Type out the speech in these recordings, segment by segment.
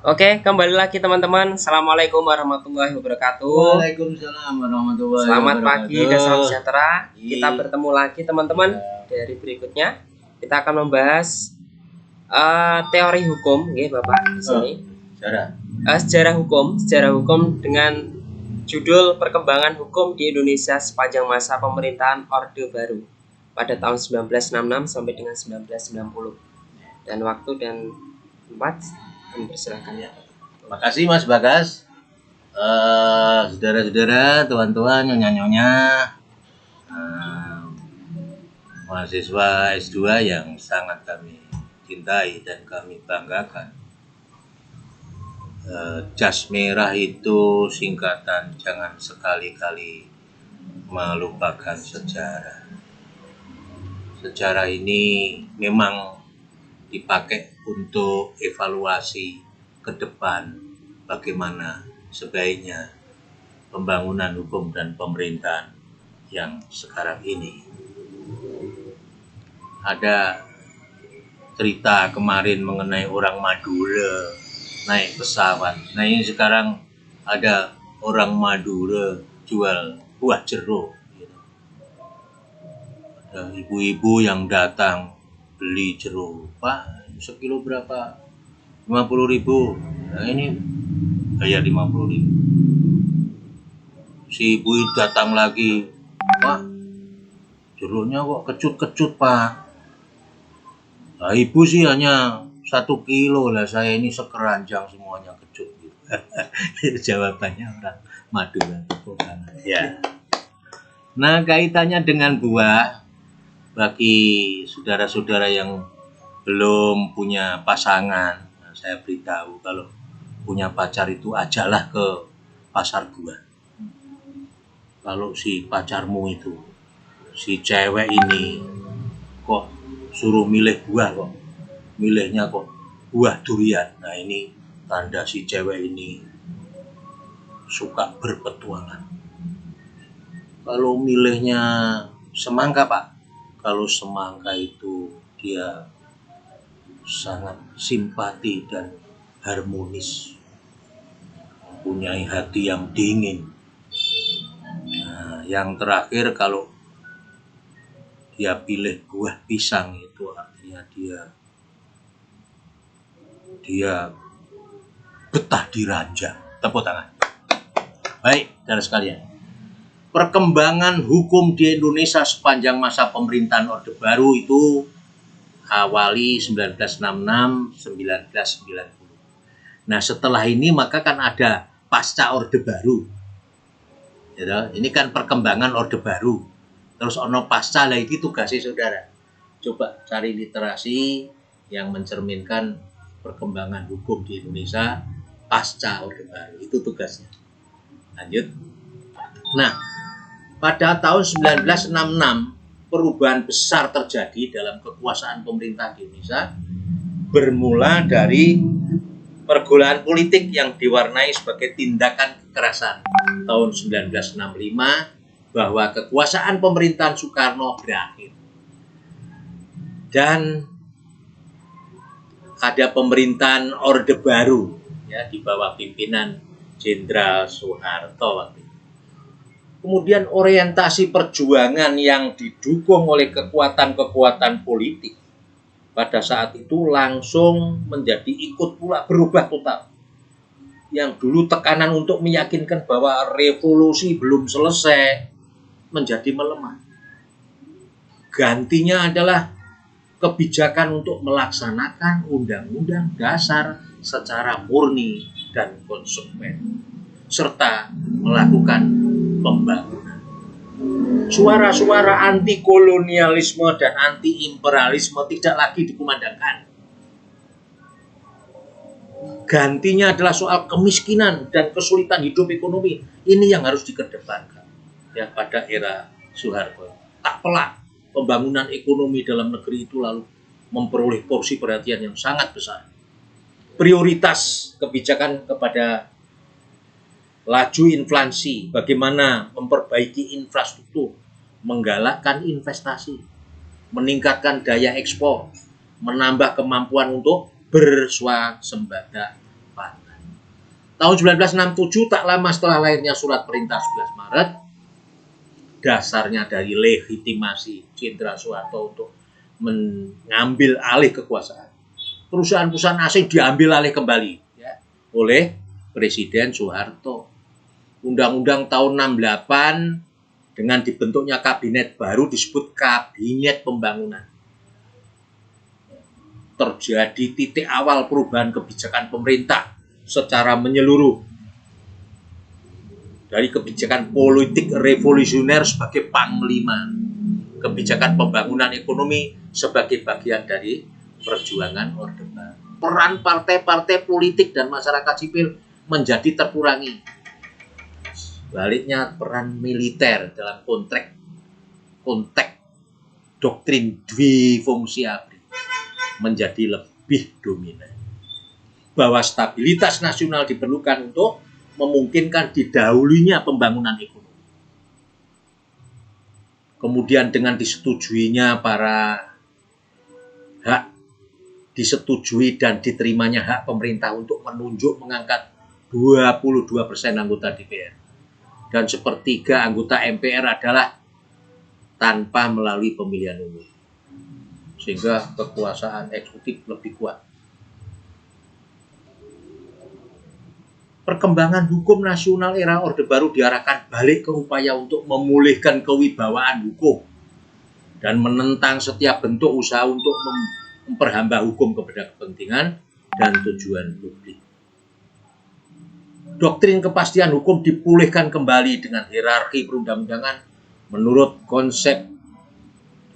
Oke, kembali lagi teman-teman. Assalamualaikum warahmatullahi wabarakatuh. Waalaikumsalam warahmatullahi Selamat wabarakatuh. pagi dan salam sejahtera. Kita Iya. bertemu lagi teman-teman. Dari berikutnya kita akan membahas teori hukum, ya Bapak di sini. Sejarah hukum dengan judul perkembangan hukum di Indonesia sepanjang masa pemerintahan Orde Baru pada tahun 1966 sampai dengan 1990. Dan waktu dan tempat dipersilakan ya. Terima kasih Mas Bagas. Saudara-saudara, tuan-tuan, nyonya-nyonya, mahasiswa S2 yang sangat kami cintai dan kami banggakan. Jas merah itu singkatan, jangan sekali-kali melupakan sejarah. Sejarah ini memang dipakai untuk evaluasi ke depan bagaimana sebaiknya pembangunan hukum dan pemerintahan yang sekarang ini. Ada cerita kemarin mengenai orang Madura naik pesawat. Nah ini sekarang ada orang Madura jual buah jeruk. Ada ibu-ibu yang datang beli jeruk, Pak, sekilo berapa? 50.000. Nah ini bayar 50.000. Si ibu datang lagi, Pak, jeruknya kok kecut-kecut, Pak. Nah, ibu sih hanya 1 kilo lah, saya ini sekeranjang semuanya kecut. Itu jawabannya orang Madura. Ya. Nah kaitannya dengan buah, bagi saudara-saudara yang belum punya pasangan, saya beritahu kalau punya pacar itu ajalah ke pasar buah. Kalau si pacarmu itu, si cewek ini kok suruh milih buah kok, milihnya kok buah durian. Nah ini tanda si cewek ini suka berpetualang. Kalau milihnya semangka, Pak, kalau semangka itu dia sangat simpati dan harmonis, mempunyai hati yang dingin. Nah, yang terakhir kalau dia pilih buah pisang itu artinya dia betah diranjang. Tepuk tangan. Baik, saudara sekalian. Perkembangan hukum di Indonesia sepanjang masa pemerintahan Orde Baru itu awali 1966-1990. Nah setelah ini maka kan ada pasca Orde Baru. Ini kan perkembangan Orde Baru. Terus ono pasca lagi, tugasnya saudara. Coba cari literasi yang mencerminkan perkembangan hukum di Indonesia pasca Orde Baru. Itu tugasnya. Lanjut. Nah, pada tahun 1966 perubahan besar terjadi dalam kekuasaan pemerintah di Indonesia, bermula dari pergolakan politik yang diwarnai sebagai tindakan kekerasan. Tahun 1965 bahwa kekuasaan pemerintahan Soekarno berakhir dan ada pemerintahan Orde Baru ya di bawah pimpinan Jenderal Soeharto waktu itu. Kemudian orientasi perjuangan yang didukung oleh kekuatan-kekuatan politik pada saat itu langsung menjadi ikut pula berubah total. Yang dulu tekanan untuk meyakinkan bahwa revolusi belum selesai menjadi melemah. Gantinya adalah kebijakan untuk melaksanakan Undang-Undang Dasar secara murni dan konsekuen, serta melakukan pembangunan. Suara-suara anti kolonialisme dan anti imperialisme tidak lagi dikumandangkan. Gantinya adalah soal kemiskinan dan kesulitan hidup ekonomi. Ini yang harus dikedepankan ya pada era Soeharto. Tak pelak pembangunan ekonomi dalam negeri itu lalu memperoleh porsi perhatian yang sangat besar. Prioritas kebijakan kepada laju inflasi, bagaimana memperbaiki infrastruktur, menggalakkan investasi, meningkatkan daya ekspor, menambah kemampuan untuk berswasembada pangan. Tahun 1967 tak lama setelah lahirnya surat perintah 11 Maret, dasarnya dari legitimasi Jenderal Soeharto untuk mengambil alih kekuasaan. Perusahaan-perusahaan asing diambil alih kembali ya, oleh Presiden Soeharto. Undang-undang tahun 68 dengan dibentuknya kabinet baru disebut Kabinet Pembangunan. Terjadi titik awal perubahan kebijakan pemerintah secara menyeluruh. Dari kebijakan politik revolusioner sebagai panglima, kebijakan pembangunan ekonomi sebagai bagian dari perjuangan Orde Baru. Peran partai-partai politik dan masyarakat sipil menjadi terkurangi. Sebaliknya peran militer dalam konteks doktrin dwifungsi ABRI menjadi lebih dominan. Bahwa stabilitas nasional diperlukan untuk memungkinkan didahulunya pembangunan ekonomi. Kemudian dengan disetujuinya disetujui dan diterimanya hak pemerintah untuk menunjuk mengangkat 22% anggota DPR dan sepertiga anggota MPR adalah tanpa melalui pemilihan umum, sehingga kekuasaan eksekutif lebih kuat. Perkembangan hukum nasional era Orde Baru diarahkan balik ke upaya untuk memulihkan kewibawaan hukum dan menentang setiap bentuk usaha untuk memperhamba hukum kepada kepentingan dan tujuan publik. Doktrin kepastian hukum dipulihkan kembali dengan hierarki perundang-undangan menurut konsep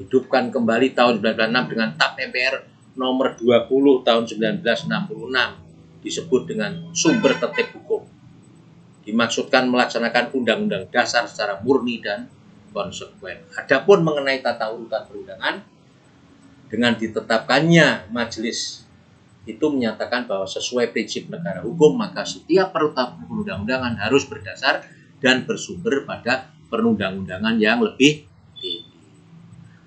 hidupkan kembali tahun 1996 dengan TAP MPR nomor 20 tahun 1966 disebut dengan sumber tertib hukum. Dimaksudkan melaksanakan undang-undang dasar secara murni dan konsekuen. Adapun mengenai tata urutan perundangan, dengan ditetapkannya majelis itu menyatakan bahwa sesuai prinsip negara hukum, maka setiap perundang-undangan harus berdasar dan bersumber pada perundang-undangan yang lebih tinggi.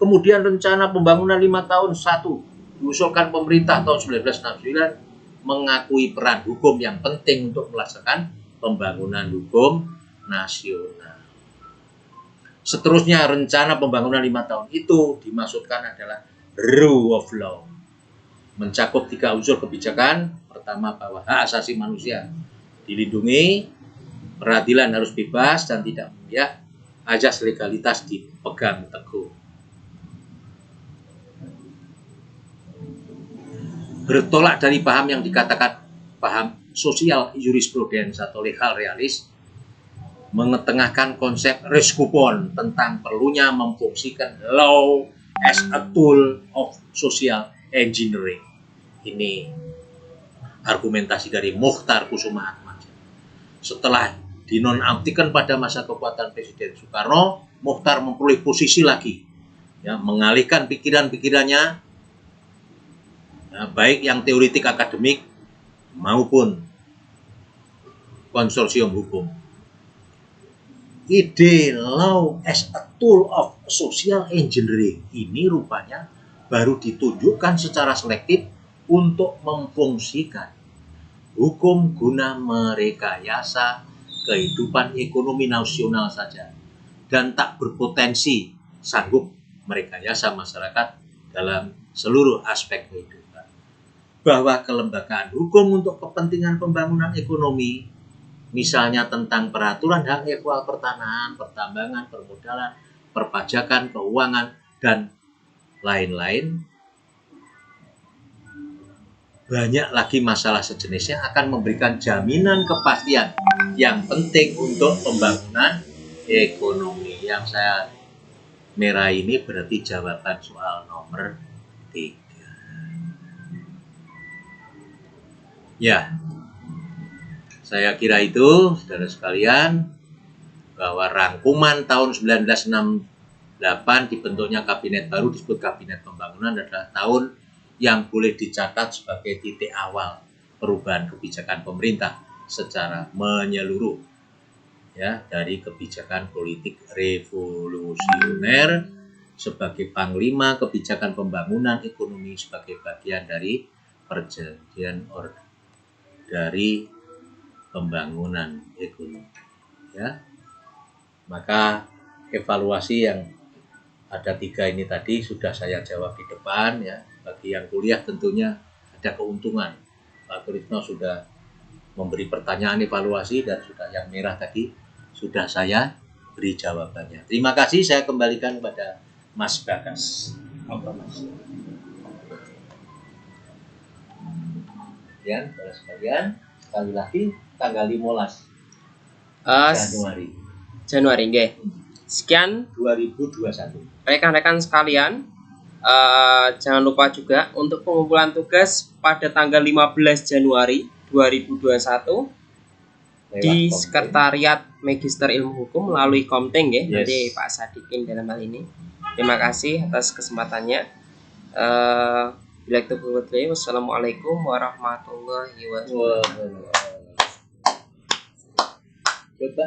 Kemudian rencana pembangunan 5 tahun 1 diusulkan pemerintah tahun 1969 mengakui peran hukum yang penting untuk melaksanakan pembangunan hukum nasional. Seterusnya rencana pembangunan 5 tahun itu dimaksudkan adalah rule of law, mencakup 3 unsur kebijakan. Pertama, bahwa hak asasi manusia dilindungi, peradilan harus bebas dan tidak memihak, azas legalitas dipegang teguh. Bertolak dari paham yang dikatakan paham sosial jurisprudens atau legal realis, mengetengahkan konsep res coupon tentang perlunya memfungsikan law as a tool of social engineering. Ini argumentasi dari Mokhtar Kusumaatmadja. Setelah dinonaktifkan pada masa kekuatan Presiden Soekarno, Mokhtar memperoleh posisi lagi, ya, mengalihkan pikiran-pikirannya, ya, baik yang teoretik akademik maupun konsorsium hukum. Ide law as a tool of social engineering ini rupanya baru ditunjukkan secara selektif untuk memfungsikan hukum guna merekayasa kehidupan ekonomi nasional saja dan tak berpotensi sanggup merekayasa masyarakat dalam seluruh aspek kehidupan. Bahwa kelembagaan hukum untuk kepentingan pembangunan ekonomi, misalnya tentang peraturan hak ehwal pertanahan, pertambangan, permodalan, perpajakan, keuangan, dan lain-lain, banyak lagi masalah sejenisnya akan memberikan jaminan kepastian yang penting untuk pembangunan ekonomi. Yang saya merah ini berarti jawaban soal nomor 3. Ya, saya kira itu, saudara sekalian, bahwa rangkuman tahun 1968 dibentuknya kabinet baru disebut Kabinet Pembangunan adalah tahun yang boleh dicatat sebagai titik awal perubahan kebijakan pemerintah secara menyeluruh, ya, dari kebijakan politik revolusioner sebagai panglima kebijakan pembangunan ekonomi sebagai bagian dari perjanjian dari pembangunan ekonomi. Ya, maka evaluasi yang ada 3 ini tadi sudah saya jawab di depan ya. Bagi yang kuliah tentunya ada keuntungan. Pak Turisno sudah memberi pertanyaan evaluasi dan sudah yang merah tadi sudah saya beri jawabannya. Terima kasih, saya kembalikan kepada Mas Bagas. Mas. Ya, sekalian, sekali lagi tanggal 15 Januari nggih. Sekian 2021. Rekan-rekan sekalian, jangan lupa juga untuk pengumpulan tugas pada tanggal 15 Januari 2021 di Sekretariat Magister Ilmu Hukum melalui Komting ya. Yes. Nanti Pak Sadikin dalam hal ini. Terima kasih atas kesempatannya. Wassalamualaikum warahmatullahi wabarakatuh. Coba